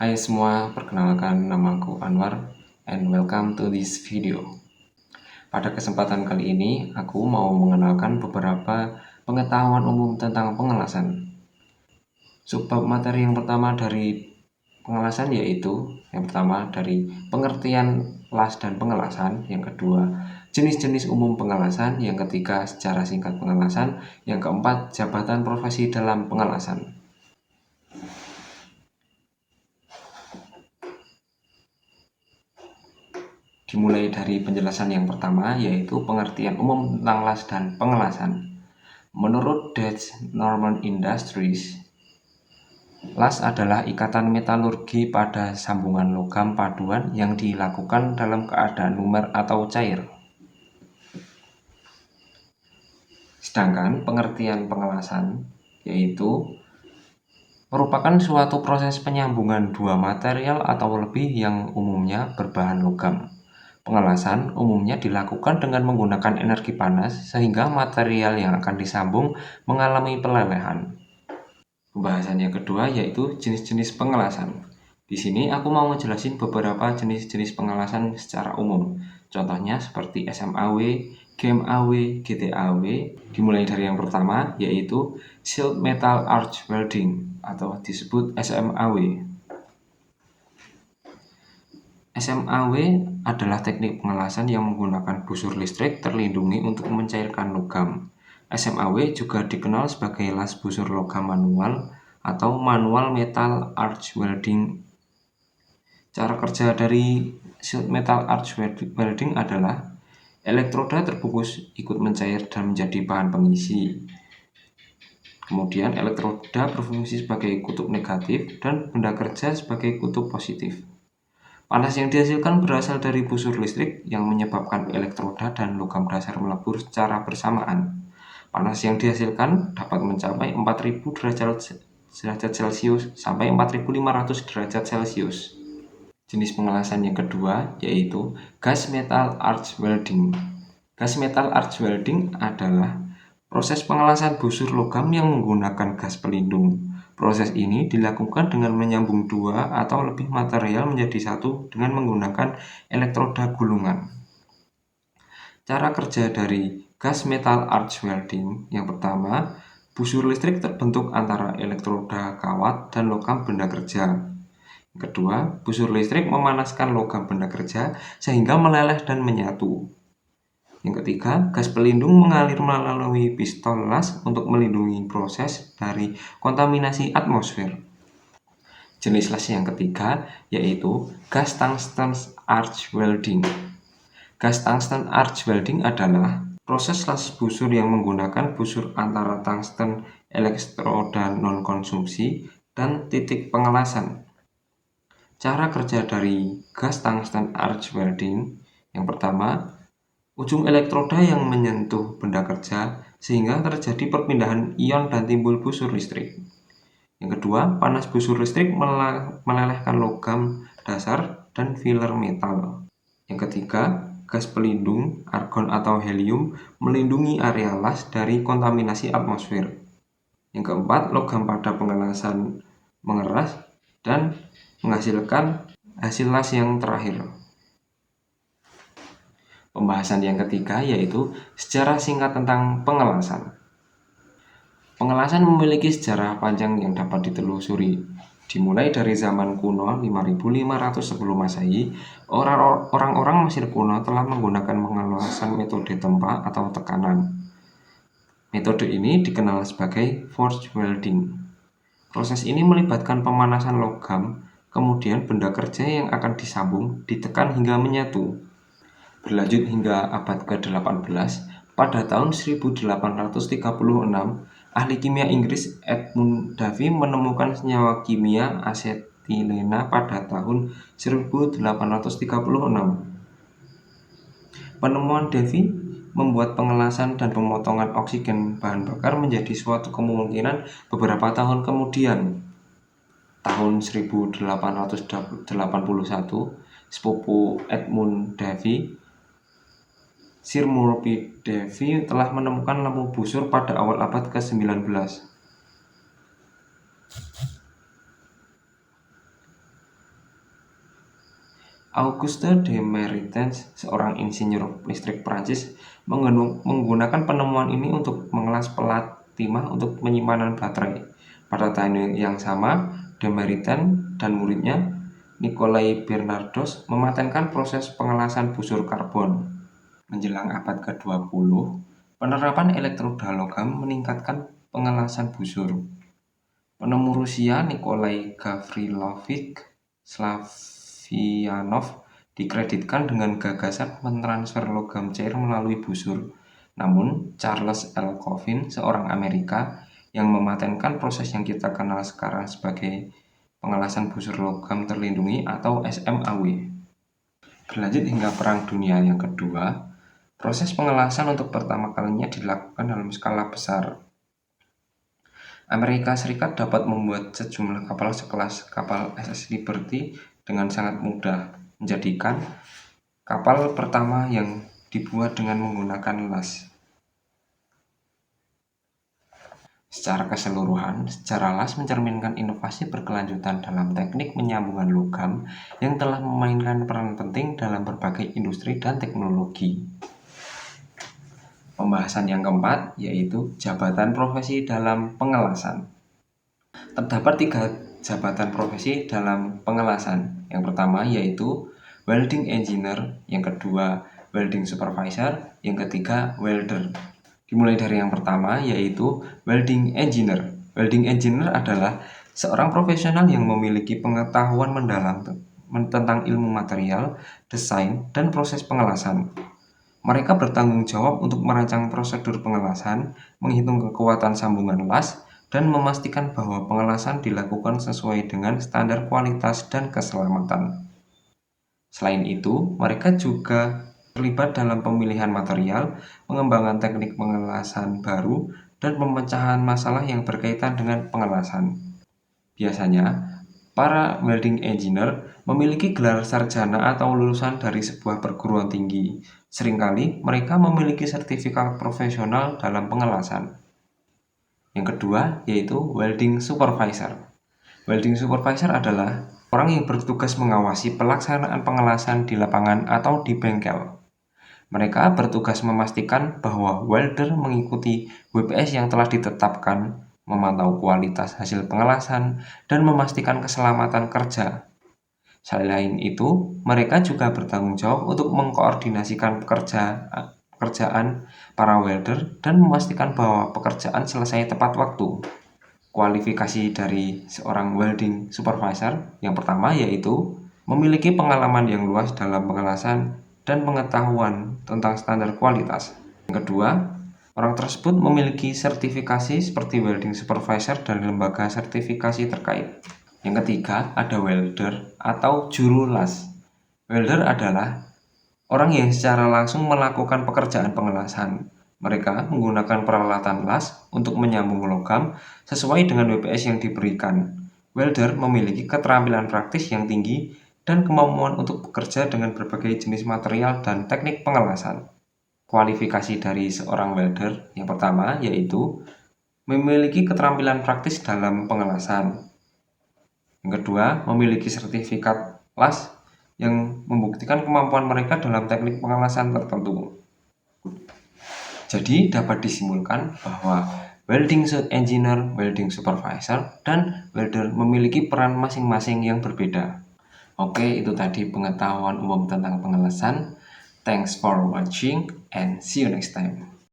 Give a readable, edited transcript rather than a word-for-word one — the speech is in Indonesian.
Hai semua, perkenalkan namaku Anwar and welcome to this video. Pada kesempatan kali ini, aku mau mengenalkan beberapa pengetahuan umum tentang pengelasan. Subbab materi yang pertama dari pengelasan yaitu yang pertama dari pengertian las dan pengelasan, yang kedua jenis-jenis umum pengelasan, yang ketiga secara singkat pengelasan, yang keempat jabatan profesi dalam pengelasan. Dimulai dari penjelasan yang pertama, yaitu pengertian umum tentang las dan pengelasan. Menurut Dutch Norman Industries, las adalah ikatan metalurgi pada sambungan logam paduan yang dilakukan dalam keadaan lumer atau cair. Sedangkan pengertian pengelasan yaitu merupakan suatu proses penyambungan dua material atau lebih yang umumnya berbahan logam. Pengelasan umumnya dilakukan dengan menggunakan energi panas sehingga material yang akan disambung mengalami pelelehan. Pembahasan yang kedua yaitu jenis-jenis pengelasan. Di sini aku mau ngejelasin beberapa jenis-jenis pengelasan secara umum. Contohnya seperti SMAW, GMAW, GTAW. Dimulai dari yang pertama yaitu Sheet Metal Arch Welding atau disebut SMAW. SMAW adalah teknik pengelasan yang menggunakan busur listrik terlindungi untuk mencairkan logam. SMAW juga dikenal sebagai las busur logam manual atau manual metal arch welding. Cara kerja dari sheet metal arch welding adalah elektroda terbungkus ikut mencair dan menjadi bahan pengisi. Kemudian elektroda berfungsi sebagai kutub negatif dan benda kerja sebagai kutub positif. Panas yang dihasilkan berasal dari busur listrik yang menyebabkan elektroda dan logam dasar melebur secara bersamaan. Panas yang dihasilkan dapat mencapai 4000 derajat Celcius sampai 4500 derajat Celcius. Jenis pengelasan yang kedua yaitu gas metal arch welding. Gas metal arch welding adalah proses pengelasan busur logam yang menggunakan gas pelindung. Proses ini dilakukan dengan menyambung dua atau lebih material menjadi satu dengan menggunakan elektroda gulungan. Cara kerja dari gas metal arch welding yang pertama, busur listrik terbentuk antara elektroda kawat dan logam benda kerja. Yang kedua, busur listrik memanaskan logam benda kerja sehingga meleleh dan menyatu. Yang ketiga, gas pelindung mengalir melalui pistol las untuk melindungi proses dari kontaminasi atmosfer. Jenis las yang ketiga yaitu gas tungsten arch welding. Gas tungsten arch welding adalah proses las busur yang menggunakan busur antara tungsten elektroda non-konsumsi dan titik pengelasan. Cara kerja dari gas tungsten arch welding yang pertama, ujung elektroda yang menyentuh benda kerja sehingga terjadi perpindahan ion dan timbul busur listrik. Yang kedua, panas busur listrik melelehkan logam dasar dan filler metal. Yang ketiga, gas pelindung argon atau helium melindungi area las dari kontaminasi atmosfer. Yang keempat, logam pada pengelasan mengeras dan menghasilkan hasil las yang terakhir. Pembahasan yang ketiga yaitu sejarah singkat tentang pengelasan. Pengelasan memiliki sejarah panjang yang dapat ditelusuri. Dimulai dari zaman kuno 5500 sebelum Masehi, orang-orang Mesir kuno telah menggunakan pengelasan metode tempa atau tekanan. Metode ini dikenal sebagai forge welding. Proses ini melibatkan pemanasan logam, kemudian benda kerja yang akan disambung ditekan hingga menyatu. Berlanjut hingga abad ke-18, pada tahun 1836, ahli kimia Inggris Edmund Davy menemukan senyawa kimia asetilena pada tahun 1836. Penemuan Davy membuat pengelasan dan pemotongan oksigen bahan bakar menjadi suatu kemungkinan beberapa tahun kemudian. Tahun 1881, sepupu Edmund Davy, Sir Murphy Davy telah menemukan lampu busur pada awal abad ke-19. Auguste de Meritens, seorang insinyur listrik Prancis, menggunakan penemuan ini untuk mengelas pelat timah untuk penyimpanan baterai. Pada tahun yang sama, de Meritens dan muridnya, Nicolai Bernardus, mematenkan proses pengelasan busur karbon. Menjelang abad ke-20, penerapan elektroda logam meningkatkan pengelasan busur. Penemu Rusia Nikolai Gavrilovich Slavyanov dikreditkan dengan gagasan mentransfer logam cair melalui busur. Namun, Charles L. Coffin, seorang Amerika, yang mematenkan proses yang kita kenal sekarang sebagai pengelasan busur logam terlindungi atau SMAW. Berlanjut hingga Perang Dunia yang Kedua, proses pengelasan untuk pertama kalinya dilakukan dalam skala besar. Amerika Serikat dapat membuat sejumlah kapal sekelas kapal SS Liberty dengan sangat mudah, menjadikan kapal pertama yang dibuat dengan menggunakan las. Secara keseluruhan, sejarah las mencerminkan inovasi berkelanjutan dalam teknik penyambungan logam yang telah memainkan peran penting dalam berbagai industri dan teknologi. Pembahasan yang keempat yaitu jabatan profesi dalam pengelasan. Terdapat 3 jabatan profesi dalam pengelasan. Yang pertama yaitu welding engineer, yang kedua welding supervisor, yang ketiga welder. Dimulai dari yang pertama yaitu welding engineer. Welding engineer adalah seorang profesional yang memiliki pengetahuan mendalam tentang ilmu material, desain, dan proses pengelasan. Mereka bertanggung jawab untuk merancang prosedur pengelasan, menghitung kekuatan sambungan las, dan memastikan bahwa pengelasan dilakukan sesuai dengan standar kualitas dan keselamatan. Selain itu, mereka juga terlibat dalam pemilihan material, pengembangan teknik pengelasan baru, dan pemecahan masalah yang berkaitan dengan pengelasan. Biasanya, para welding engineer memiliki gelar sarjana atau lulusan dari sebuah perguruan tinggi. Seringkali mereka memiliki sertifikat profesional dalam pengelasan. Yang kedua yaitu welding supervisor. Welding supervisor adalah orang yang bertugas mengawasi pelaksanaan pengelasan di lapangan atau di bengkel. Mereka bertugas memastikan bahwa welder mengikuti WPS yang telah ditetapkan, memantau kualitas hasil pengelasan, dan memastikan keselamatan kerja. Selain itu, mereka juga bertanggung jawab untuk mengkoordinasikan pekerjaan para welder dan memastikan bahwa pekerjaan selesai tepat waktu. Kualifikasi dari seorang welding supervisor yang pertama yaitu memiliki pengalaman yang luas dalam pengelasan dan pengetahuan tentang standar kualitas. Yang kedua, orang tersebut memiliki sertifikasi seperti welding supervisor dari lembaga sertifikasi terkait. Yang ketiga, ada welder atau juru las. Welder adalah orang yang secara langsung melakukan pekerjaan pengelasan. Mereka menggunakan peralatan las untuk menyambung logam sesuai dengan WPS yang diberikan. Welder memiliki keterampilan praktis yang tinggi dan kemampuan untuk bekerja dengan berbagai jenis material dan teknik pengelasan. Kualifikasi dari seorang welder yang pertama yaitu memiliki keterampilan praktis dalam pengelasan. Yang kedua, memiliki sertifikat las yang membuktikan kemampuan mereka dalam teknik pengelasan tertentu. Jadi dapat disimpulkan bahwa welding engineer, welding supervisor, dan welder memiliki peran masing-masing yang berbeda. Oke, itu tadi pengetahuan umum tentang pengelasan. Thanks for watching and see you next time.